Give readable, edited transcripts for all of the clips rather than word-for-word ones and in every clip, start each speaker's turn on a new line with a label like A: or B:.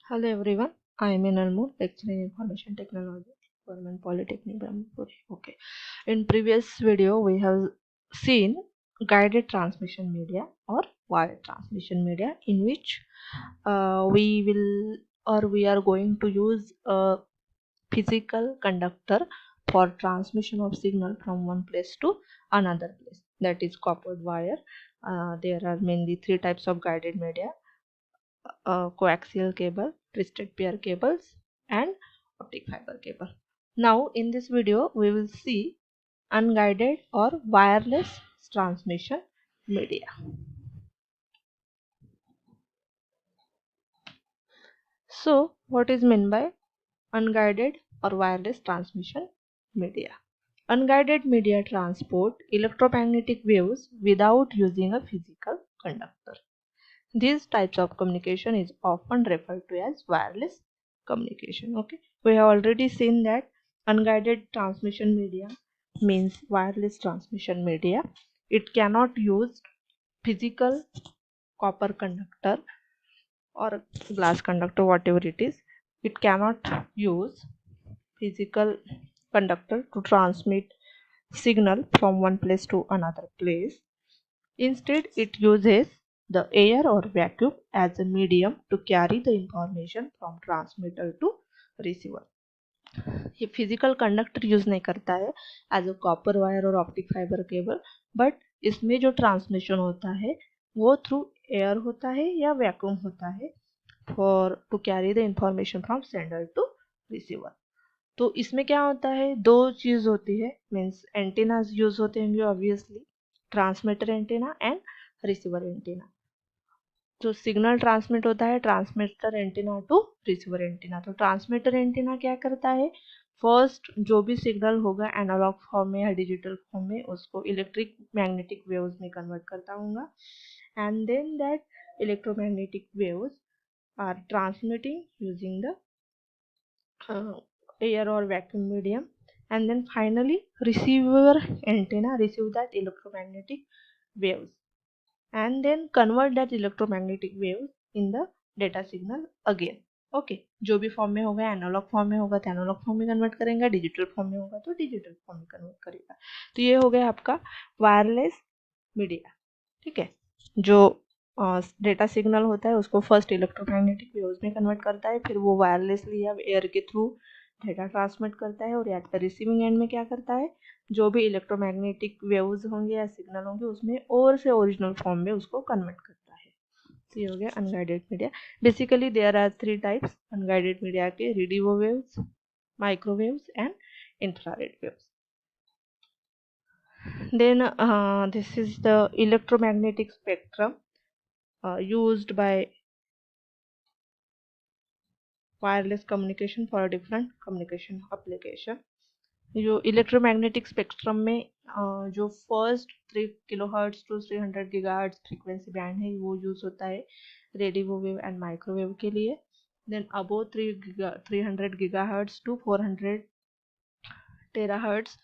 A: Hello everyone, I am Inalmu, lecturer in Information Technology, Government Polytechnic Brahmanpur. Okay, in previous video we have seen guided transmission media or wired transmission media, in which we are going to use a physical conductor for transmission of signal from one place to another place, that is copper wire. There are mainly three types of guided media: coaxial cable, twisted pair cables, and optic fiber cable. Now in this video we will see unguided or wireless transmission media. So what is meant by unguided or wireless transmission media? Unguided media transport electromagnetic waves without using a physical conductor. These types of communication is often referred to as wireless communication. Okay, we have already seen that unguided transmission media means wireless transmission media. It cannot use physical copper conductor or glass conductor, whatever it is. It cannot use physical conductor to transmit signal from one place to another place. Instead, it uses the air or vacuum as a medium to carry the information from transmitter to receiver. ये physical conductor use नहीं करता है as a copper wire और optic fibre cable, but इसमें जो transmission होता है वो थ्रू एयर होता है या वैक्यूम होता है for to carry the information from sender to receiver. तो इसमें क्या होता है, दो चीज होती है, मीन्स एंटीना यूज होते होंगे obviously, transmitter antenna and receiver antenna. जो सिग्नल ट्रांसमिट होता है transmitter antenna to receiver antenna. तो ट्रांसमीटर एंटीना क्या करता है, फर्स्ट जो भी सिग्नल होगा एनालॉग फॉर्म में या डिजिटल फॉर्म में उसको इलेक्ट्रिक मैग्नेटिक वेव्स में कन्वर्ट करता होगा, and then that electromagnetic waves are transmitting using the air or vacuum medium, and then finally receiver antenna receive that electromagnetic waves and then convert that electromagnetic waves in the data signal again. Okay, जो भी form में होगा, analogue form में होगा तो analogue form में convert करेंगे, digital form में होगा तो डिजिटल फॉर्म में कन्वर्ट करेगा. तो ये हो गया आपका वायरलेस मीडिया. ठीक है, जो डेटा सिग्नल होता है उसको फर्स्ट इलेक्ट्रोमैग्नेटिक वेव्स में कन्वर्ट करता है, फिर वो वायरलेसली या एयर के थ्रू डेटा ट्रांसमिट करता है, और एट द रिसीविंग एंड में क्या करता है, जो भी इलेक्ट्रोमैग्नेटिक वेव्स होंगे या सिग्नल होंगे उसमें और से ओरिजिनल फॉर्म में उसको कन्वर्ट करता है. तो ये हो गया unguided media. Basically there are three types unguided media के: radio waves, microwaves and infrared waves. Then this is the electromagnetic spectrum used by wireless communication for different communication application. जो इलेक्ट्रोमैग्नेटिक स्पेक्ट्रम में जो first 3 kilohertz to 300 gigahertz frequency band है वो use होता है radio wave and microwave के लिए. Then above 300 gigahertz to 400 terahertz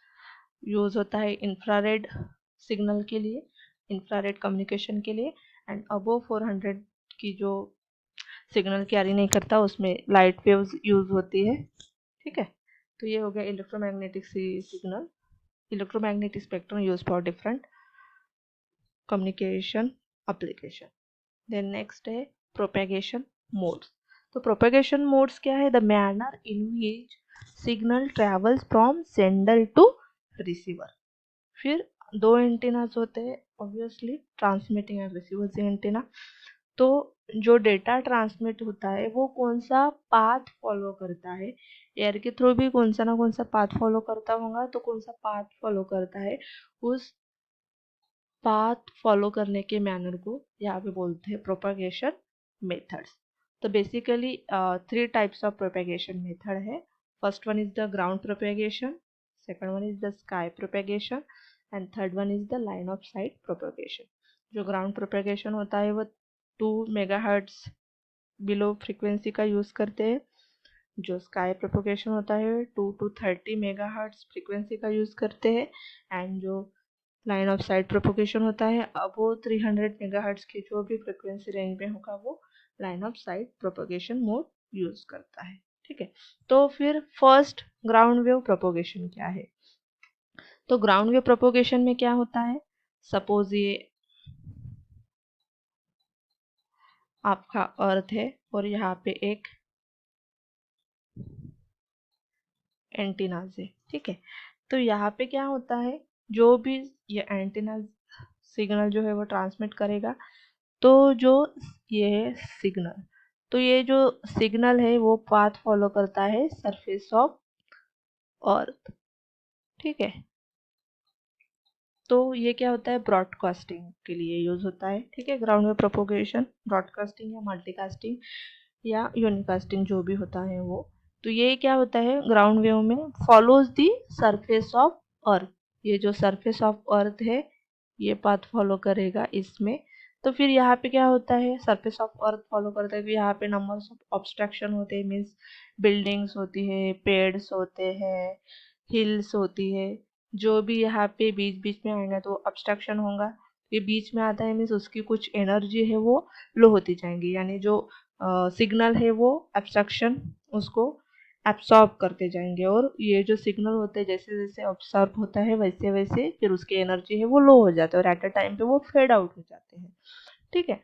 A: use होता है इंफ्रारेड सिग्नल के लिए, इंफ्रारेड कम्युनिकेशन के लिए. एंड अबो 400 की जो सिग्नल कैरी नहीं करता उसमें लाइट वेव्स यूज होती है. ठीक है, तो ये हो गया electromagnetic signal, electromagnetic spectrum use for different communication application. Then next है प्रोपेगेशन मोड्स. तो प्रोपेगेशन मोड्स क्या है, the manner in which signal travels from sender to receiver. फिर दो एंटीनास होते हैं obviously, transmitting and receiving antenna. तो जो डेटा ट्रांसमिट होता है वो कौन सा पाथ फॉलो करता है, एयर के थ्रू भी कौन सा ना कौन सा पाथ फॉलो करता होगा, तो कौन सा पाथ फॉलो करता है, उस पाथ फॉलो करने के मैनर को यहाँ पे बोलते हैं प्रोपेगेशन मेथड्स. तो basically three types of propagation method है. First one is the ground propagation, second one is the sky propagation, and third one is the line of sight propagation. जो ग्राउंड प्रोपेगेशन होता है वो 2 megahertz below frequency का use करते हैं. जो sky propagation होता है 2 to 30 मेगाहर्ट्ज फ्रीक्वेंसी का यूज़ करते हैं. एंड जो लाइन ऑफ साइट प्रोपेगेशन होता है अब वो 300 मेगाहर्ट्ज की जो भी फ्रीक्वेंसी रेंज में होगा वो line of sight propagation mode use करता है। ठीक है, तो फिर फर्स्ट ग्राउंड वेव प्रोपोगेशन क्या है? तो ग्राउंड वेव प्रोपोगेशन में क्या होता है, सपोज ये आपका अर्थ है और यहाँ पे एक एंटीनाज है। ठीक है, तो यहाँ पे क्या होता है, जो भी ये एंटीना सिग्नल जो है वो ट्रांसमिट करेगा, तो जो ये है सिग्नल, तो ये जो सिग्नल है वो पाथ फॉलो करता है सरफेस ऑफ अर्थ। ठीक है, तो ये क्या होता है, ब्रॉडकास्टिंग के लिए यूज होता है। ठीक है, ग्राउंड वेव प्रोपोगेशन ब्रॉडकास्टिंग या मल्टीकास्टिंग या यूनिकास्टिंग जो भी होता है वो, तो ये क्या होता है ग्राउंड वेव में, follows the surface of earth. ये जो सरफेस ऑफ अर्थ है ये पाथ फॉलो करेगा इसमें। तो फिर यहाँ पे क्या होता है, सरफेस ऑफ अर्थ फॉलो करता है तो यहाँ पे नंबर्स ऑफ ऑब्स्ट्रक्शन होते हैं, मीन्स बिल्डिंग्स होती है, पेड्स होते हैं, हिल्स होती है, जो भी यहाँ पे बीच बीच में आएगा तो ऑब्स्ट्रक्शन होगा। ये बीच में आता है मीन्स उसकी कुछ एनर्जी है वो लो होती जाएंगी, यानी जो सिग्नल है वो एब्स्ट्रक्शन उसको एब्सॉर्ब करते जाएंगे, और ये जो सिग्नल होते हैं जैसे जैसे ऑब्सर्व होता है वैसे वैसे फिर उसकी एनर्जी है वो लो हो जाते हैं और एट अ टाइम पे वो फेड आउट हो जाते हैं। ठीक है,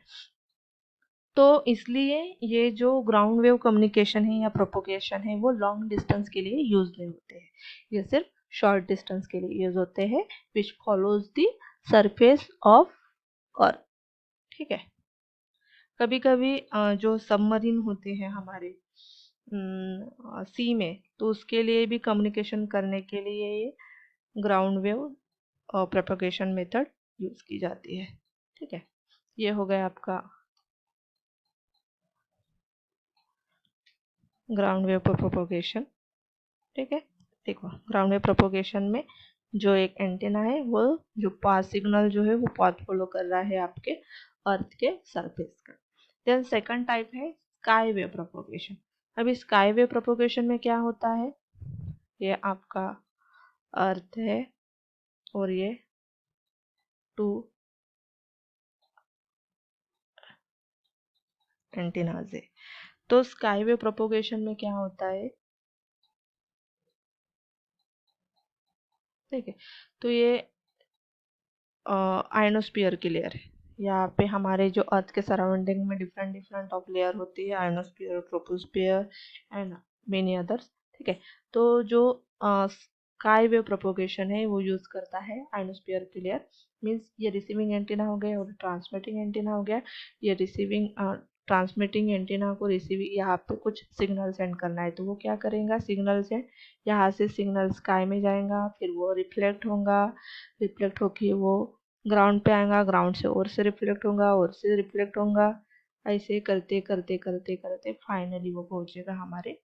A: तो इसलिए ये जो ग्राउंड वेव कम्युनिकेशन है या प्रोपोगेशन है वो लॉन्ग डिस्टेंस के लिए यूज नहीं होते हैं, ये सिर्फ शॉर्ट डिस्टेंस के लिए यूज होते हैं, विच follows the surface of earth. ठीक है, कभी कभी जो सबमरीन होते हैं हमारे सी में, तो उसके लिए भी कम्युनिकेशन करने के लिए ये ground wave propagation method use की जाती है। ठीक है, ये हो गया आपका ग्राउंड वेव प्रोपोगेशन। ठीक है, देखो ग्राउंड वेव प्रोपोगेशन में जो एक एंटेना है वो जो पास सिग्नल जो है वो पाथ फॉलो कर रहा है आपके अर्थ के सरफेस का। देन सेकंड टाइप है स्काई वेव प्रोपोगेशन। अभी स्काई वेव प्रोपोगेशन में क्या होता है, ये आपका अर्थ है और ये टू एंटीनाज है। तो स्काई वेव प्रोपोगेशन में क्या होता है, ठीक है, तो ये आयनोस्फीयर की लेयर है। यहाँ पे हमारे जो अर्थ के सराउंडिंग में डिफरेंट डिफरेंट ऑफ लेयर होती है, ionosphere, troposphere and many others. ठीक है, तो जो स्काई वेव प्रोपोगेशन है वो यूज करता है आयनोस्फीयर की लेयर, मीन्स ये रिसीविंग एंटीना हो गया और ट्रांसमिटिंग एंटीना हो गया। ये रिसीविंग ट्रांसमिटिंग एंटीना को रिसीविंग यहाँ पे कुछ सिग्नल सेंड करना है, तो वो क्या करेगा, सिग्नल सेंड, यहाँ से सिग्नल स्काई में जाएगा, फिर वो रिफ्लेक्ट होगा, रिफ्लेक्ट होके वो ग्राउंड पे आएगा, ग्राउंड से और से रिफ्लेक्ट होगा और से रिफ्लेक्ट होगा, ऐसे करते करते करते करते फाइनली वो पहुंचेगा हमारे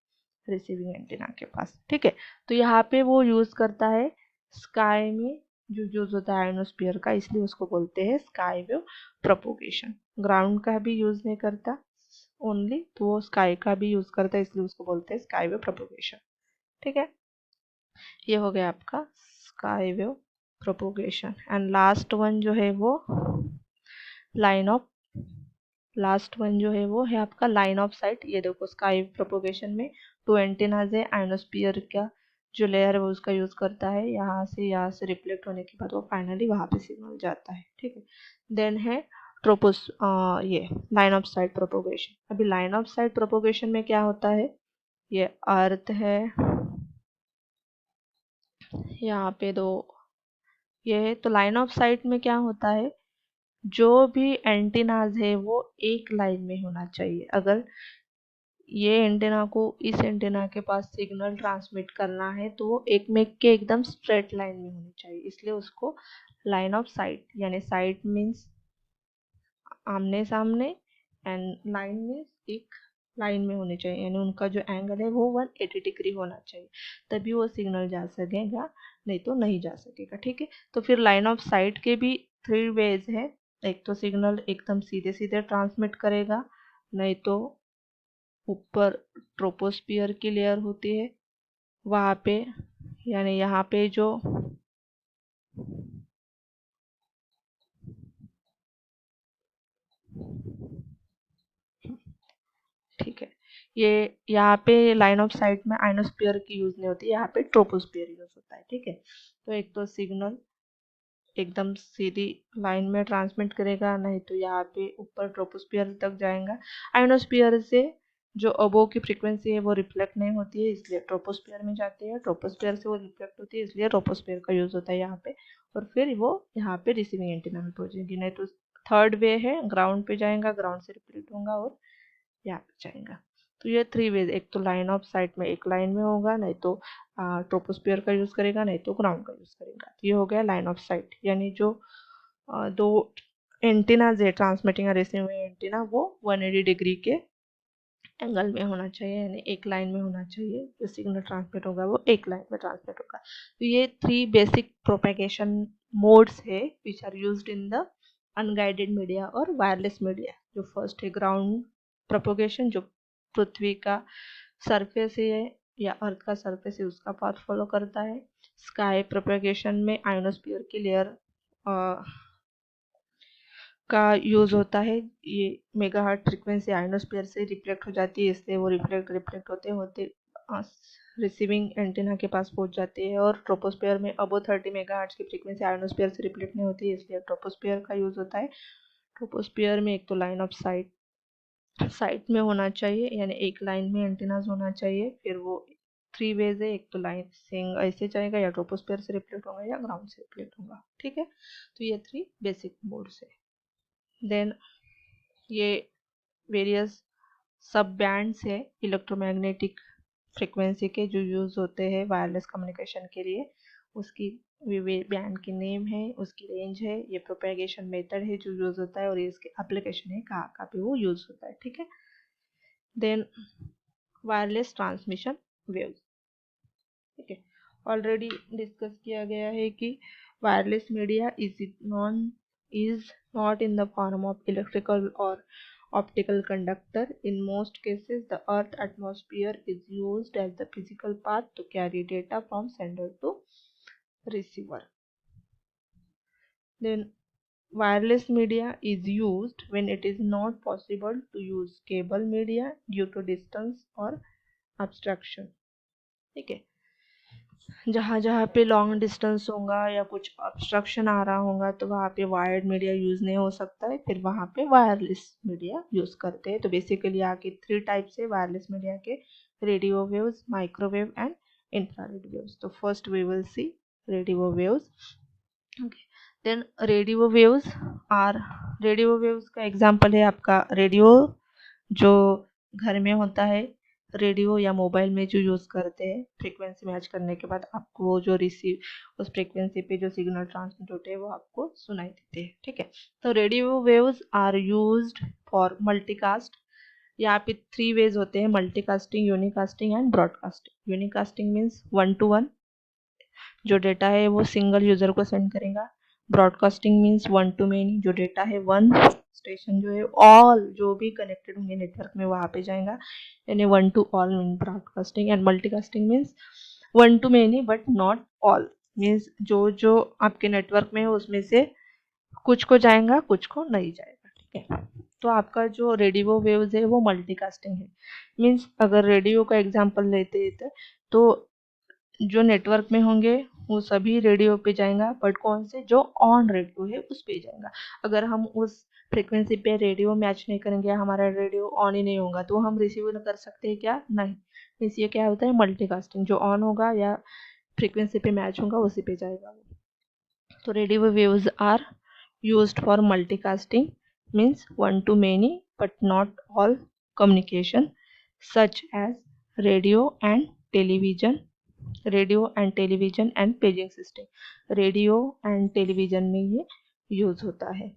A: रिसीविंग एंटीना के पास। ठीक है, तो यहाँ पे वो यूज करता है स्काई में जो यूज होता है आयनोस्फीयर का, इसलिए उसको बोलते हैं स्काई वेव प्रोपोगेशन। ग्राउंड का भी यूज नहीं करता ओनली, तो वो स्काई का भी यूज करता है इसलिए उसको बोलते हैं स्काई वेव प्रोपोगेशन। ठीक है, ये हो गया आपका sky wave propagation. And last one जो है वो लाइन ऑफ, लास्ट वन जो है वो है आपका लाइन ऑफ साइट। ये देखो स्काई प्रोपोगेशन में टू एंटेनाज है, आयनोस्फीयर का जो लेयर है वो उसका यूज करता है, यहाँ से रिफ्लेक्ट होने के बाद वो फाइनली वहां पे सिग्नल जाता है। ठीक है, देन है ट्रोपोस ये लाइन ऑफ साइट प्रोपोगेशन। अभी लाइन ऑफ साइट प्रोपोगेशन में क्या होता है, ये अर्थ है, यहाँ पे दो ये है, तो लाइन ऑफ साइट में क्या होता है, जो भी एंटीनाज है वो एक लाइन में होना चाहिए। अगर ये एंटीना को इस एंटीना के पास सिग्नल ट्रांसमिट करना है तो वो एक में के एकदम स्ट्रेट लाइन में होनी चाहिए, इसलिए उसको लाइन ऑफ साइट, यानी साइट मीन्स आमने सामने एंड लाइन मीन्स एक लाइन में होनी चाहिए, यानी उनका जो एंगल है वो 180 डिग्री होना चाहिए, तभी वो सिग्नल जा सकेगा, नहीं तो नहीं जा सकेगा। ठीक है, तो फिर लाइन ऑफ साइट के भी थ्री वेज है, एक तो सिग्नल एकदम सीधे सीधे ट्रांसमिट करेगा, नहीं तो ऊपर ट्रोपोस्फियर की लेयर होती है वहाँ पे, यानी यहाँ पे जो ठीक है, ये यहाँ पे लाइन ऑफ साइट में आइनोस्फीयर की यूज नहीं होती, यहाँ पे ट्रोपोस्फीयर यूज होता है। ठीक है, तो एक तो सिग्नल एकदम सीधी लाइन में ट्रांसमिट करेगा, नहीं तो यहाँ पे ऊपर ट्रोपोस्फियर तक जाएगा। आइनोस्फीयर से जो अबोव की फ्रीक्वेंसी है वो रिफ्लेक्ट नहीं होती है, इसलिए ट्रोपोस्फियर में जाती है। ट्रोपोस्फियर से वो रिफ्लेक्ट होती है, इसलिए ट्रोपोस्फियर का यूज होता है यहाँ पे, और फिर वो यहाँ पे रिसीविंग एंटीना में पहुंचेगी। नहीं तो थर्ड वे है, ग्राउंड पे जाएगा, ग्राउंड से रिफ्लेक्ट होगा और यहाँ पे जाएगा। तो ये थ्री वेज, एक तो लाइन ऑफ साइट में एक लाइन में होगा, नहीं तो ट्रोपोस्फियर का यूज करेगा, नहीं तो ग्राउंड का यूज करेगा। तो ये हो गया लाइन ऑफ साइट, यानी जो दो एंटीनाज है, ट्रांसमिटिंग और रिसीविंग एंटीना, वो 180 डिग्री के एंगल में होना चाहिए, यानी एक लाइन में होना चाहिए। जो सिग्नल ट्रांसमिट होगा वो एक लाइन में ट्रांसमिट होगा। तो ये थ्री बेसिक प्रोपेगेशन मोड्स है which are used in the unguided media और वायरलेस मीडिया। जो फर्स्ट है ग्राउंड प्रोपेगेशन, जो पृथ्वी का सरफेस है या अर्थ का सरफेस है उसका पाथ फॉलो करता है। स्काई प्रोपेगेशन में आयोनोस्फीयर की लेयर का यूज होता है। ये मेगाहर्ट्ज फ्रीक्वेंसी आयोनोस्फीयर से रिफ्लेक्ट हो जाती है, इसलिए वो रिफ्लेक्ट होते होते रिसीविंग एंटीना के पास पहुंच जाती है। और ट्रोपोस्फीयर में अबो 30 मेगाहर्ट्ज की फ्रीक्वेंसी आयोनोस्फीयर से रिफ्लेक्ट नहीं होती है, इसलिए ट्रोपोस्फीयर का यूज होता है। ट्रोपोस्फीयर में एक तो लाइन ऑफ साइट में होना चाहिए, यानी एक लाइन में एंटीनाज होना चाहिए। फिर वो थ्री वेज है, एक तो लाइन सिंग ऐसे जाएगा, या ट्रोपोस्फीयर से रिफ्लेक्ट होगा, या ग्राउंड से रिफ्लेक्ट होगा। ठीक है, तो ये थ्री बेसिक मोड्स है। देन ये वेरियस सब बैंड्स है इलेक्ट्रोमैग्नेटिक फ्रिक्वेंसी के, जो यूज़ होते हैं वायरलेस कम्युनिकेशन के लिए। उसकी बैंड की नेम है, उसकी रेंज है, ये प्रोपेगेशन मेथड है जो यूज़ होता है, और ये इसके एप्लीकेशन है कहाँ कहाँ पे वो यूज़ होता है। ठीक है, देन वायरलेस ट्रांसमिशन वेव्स। ठीक है, ऑलरेडी डिस्कस किया गया है कि wireless media is not in the form of electrical or optical conductor. In most cases, the Earth atmosphere is used as the physical path to carry data from sender to receiver. Then, wireless media is used when it is not possible to use cable media due to distance or obstruction. ठीक है, जहाँ जहाँ पे long distance होगा या कुछ obstruction आ रहा होगा तो वहाँ पे वायर्ड मीडिया यूज़ नहीं हो सकता है, फिर वहाँ पे वायरलेस मीडिया यूज़ करते हैं। तो बेसिकली आके थ्री टाइप्स है वायरलेस मीडिया के, radio waves, microwave and infrared waves. तो first we will see radio waves. Okay, then radio waves का एग्जांपल है आपका रेडियो, जो घर में होता है, रेडियो या मोबाइल में जो यूज़ करते हैं। फ्रीक्वेंसी मैच करने के बाद आपको वो जो रिसीव उस फ्रीक्वेंसी पे जो सिग्नल ट्रांसमिट होते हैं वो आपको सुनाई देते हैं। ठीक है, तो radio waves are used for multicast. यहाँ पे थ्री वेज होते हैं, multicasting, unicasting and broadcasting. Unicasting means 1 to 1, जो डेटा है वो सिंगल यूजर को सेंड करेगा। ब्रॉडकास्टिंग मीन्स 1 to many, जो डेटा है वन स्टेशन जो है ऑल जो भी कनेक्टेड होंगे नेटवर्क में वहाँ पे जाएगा, यानी 1 to all mean broadcasting. And multicasting means 1 to many but not all, means जो जो आपके नेटवर्क में है उसमें से कुछ को जाएगा कुछ को नहीं जाएगा। ठीक है, तो आपका जो रेडियो वेव्स है वो मल्टीकास्टिंग है। मीन्स अगर रेडियो का एग्जांपल लेते हैं तो जो नेटवर्क में होंगे वो सभी रेडियो पे जाएगा, बट कौन से जो ऑन रेडियो है उस पे जाएगा। अगर हम उस फ्रिक्वेंसी पे रेडियो मैच नहीं करेंगे, हमारा रेडियो ऑन ही नहीं होगा, तो हम रिसीव कर सकते हैं क्या? नहीं। मीन्स ये क्या होता है? मल्टीकास्टिंग, जो ऑन होगा या फ्रिक्वेंसी पे मैच होगा उसी पे जाएगा। तो radio waves are used for multicasting, means one to many but not all communication, such as radio and television, and paging system। Radio and television में ये यूज होता है।